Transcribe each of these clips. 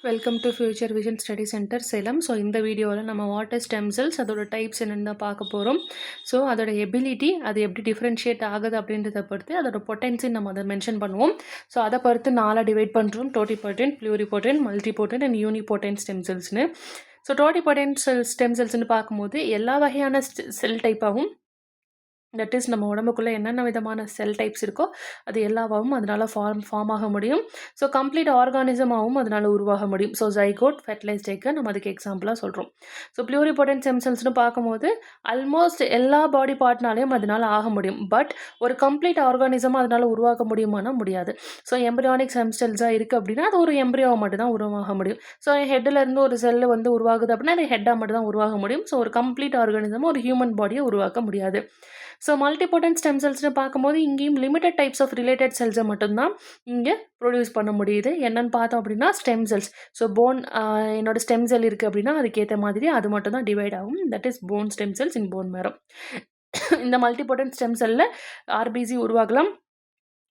Welcome to future vision study centre Salem. So இந்த வீடியோவில் நம்ம வாட்டர் ஸ்டெம் செல்ஸ் அதோட டைப்ஸ் என்னென்னு தான் பார்க்க போகிறோம். ஸோ அதோட எபிலிட்டி அது எப்படி டிஃப்ரென்ஷியேட் ஆகுது அப்படின்றத பொறுத்து அதோட பொட்டன்சி நம்ம அதை மென்ஷன் பண்ணுவோம். ஸோ அதை பொறுத்து 4 டிவைட் பண்ணுறோம்: டோட்டிபோட்டன்ட், ப்ளூரிபோட்டன்ட், மல்டிபோட்டன்ட் அண்ட் யூனிபோட்டன்ட் ஸ்டெம் செல்ஸ்னு. ஸோ டோட்டிபோட்டன்ட் ஸ்டெம் செல்ஸ்னு பார்க்கும்போது எல்லா வகையான செல் டைப்பாகவும், தட் இஸ் நம்ம உடம்புக்குள்ளே என்னென்ன விதமான செல் டைப்ஸ் இருக்கோ அது எல்லாவும் அதனால் ஃபார்ம் ஆக முடியும். ஸோ கம்ப்ளீட் ஆர்கானிசமாகவும் அதனால் உருவாக முடியும். ஸோ ஜைகோட், ஃபெர்டிலைஸ்ட் எக்கை நம்ம அதுக்கு எக்ஸாம்பிளாக சொல்கிறோம். ஸோ ப்ளூரிபோட்டன்ட் ஸ்டெம் செல்ஸ்னு பார்க்கும்போது ஆல்மோஸ்ட் எல்லா பாடி பார்ட்னாலையும் அதனால் ஆக முடியும். பட் ஒரு கம்ப்ளீட் ஆர்கானிசமாக அதனால் உருவாக்க முடியுமானா முடியாது. ஸோ எம்ப்ரியானிக் ஸ்டெம் செல்ஸாக இருக்குது அப்படின்னா அது ஒரு எம்ப்ரியோவை மட்டும் தான் உருவாக முடியும். ஸோ ஹெட்டிலேருந்து ஒரு செல்லு வந்து உருவாகுது அப்படின்னா அது ஹெட்டாக மட்டும் தான் உருவாக முடியும். ஸோ ஒரு கம்ப்ளீட் ஆர்கானிசமாக ஒரு ஹியூமன் பாடியை உருவாக்க முடியாது. ஸோ மல்டிபோட்டன்ட் ஸ்டெம் செல்ஸ்னு பார்க்கும்போது இங்கேயும் லிமிட்டட் டைப்ஸ் ஆஃப் ரிலேட்டட் செல்ஸை மட்டும்தான் இங்கே ப்ரொடியூஸ் பண்ண முடியுது. என்னென்னு பார்த்தோம் அப்படின்னா ஸ்டெம் செல்ஸ். ஸோ போன் என்னோட ஸ்டெம் செல் இருக்குது அப்படின்னா அதுக்கேற்ற மாதிரி அது மட்டும் தான் டிவைட் ஆகும். That is bone stem cells in bone marrow. இந்த மல்டிபோட்டன்ட் ஸ்டெம் செல்லில் ஆர்பிசி உருவாகலாம்,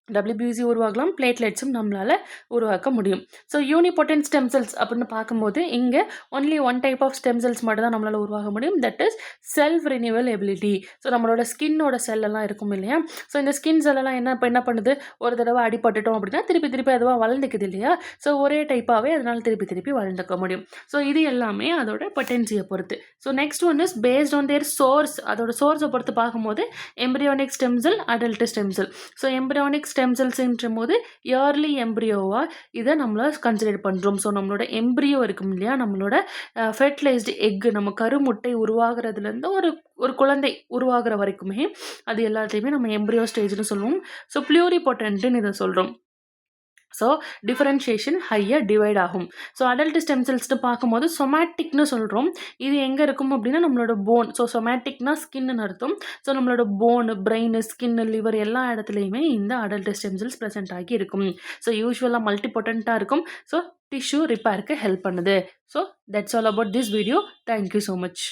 WBC உருவாகலாம், பிளேட்லெட்ஸும் நம்மளால் உருவாக்க முடியும். ஸோ யூனிபோட்டன்ட் ஸ்டெம் செல்ஸ் அப்படின்னு பார்க்கும்போது இங்கே only one type of stem cells மட்டும் தான் நம்மளால் உருவாக முடியும். That is self renewal ability. So நம்மளோட ஸ்கின்னோட செல்லெல்லாம் இருக்கும் இல்லையா? ஸோ இந்த ஸ்கின் செல்லெல்லாம் என்ன பண்ணுது, ஒரு தடவை அடிபட்டுட்டோம் அப்படின்னா திருப்பி அதுவாக வளர்ந்துக்குது இல்லையா? ஸோ ஒரே டைப்பாகவே அதனால் திருப்பி வளர்ந்துக்க முடியும். ஸோ இது எல்லாமே அதோட பொட்டன்சியை பொறுத்து. So next one is based on their source. அதோட சோர்ஸை பொறுத்து பார்க்கும்போது embryonic stem cell, adult stem cell. So embryonic stem செல்ஸ்ன்ற போது இயர்லி எம்ப்ரியோவாக இதை நம்மள கன்சிடர் பண்ணுறோம். ஸோ நம்மளோட எம்ப்ரியோ இருக்கும் இல்லையா, நம்மளோட ஃபெர்டிலைஸ்டு எக், நம்ம கருமுட்டை உருவாகிறதுலேருந்து ஒரு குழந்தை உருவாகிற வரைக்குமே அது எல்லாத்தையுமே நம்ம எம்ப்ரியோ ஸ்டேஜ்னு சொல்லுவோம். ஸோ ப்ளூரிபோட்டன்ட்னு இதை சொல்கிறோம். ஸோ டிஃபரன்ஷியேஷன் ஹையாக டிவைட் ஆகும். ஸோ அடல்ட் ஸ்டெம் செல்ஸ்னு பார்க்கும்போது சொமேட்டிக்னு சொல்கிறோம். இது எங்கே இருக்கும் அப்படின்னா நம்மளோட போன். ஸோ சொமேட்டிக்னா ஸ்கின்னு அர்த்தம். ஸோ நம்மளோட போனு, பிரெயின், ஸ்கின்னு, லிவர் எல்லா இடத்துலையுமே இந்த அடல்ட் ஸ்டெம் செல்ஸ் ப்ரெசென்ட் ஆகி இருக்கும். ஸோ யூஸ்வலாக மல்டிபோட்டண்ட்டாக இருக்கும். ஸோ டிஷ்யூ ரிப்பேருக்கு ஹெல்ப் பண்ணுது. So that's all about this video. Thank you so much.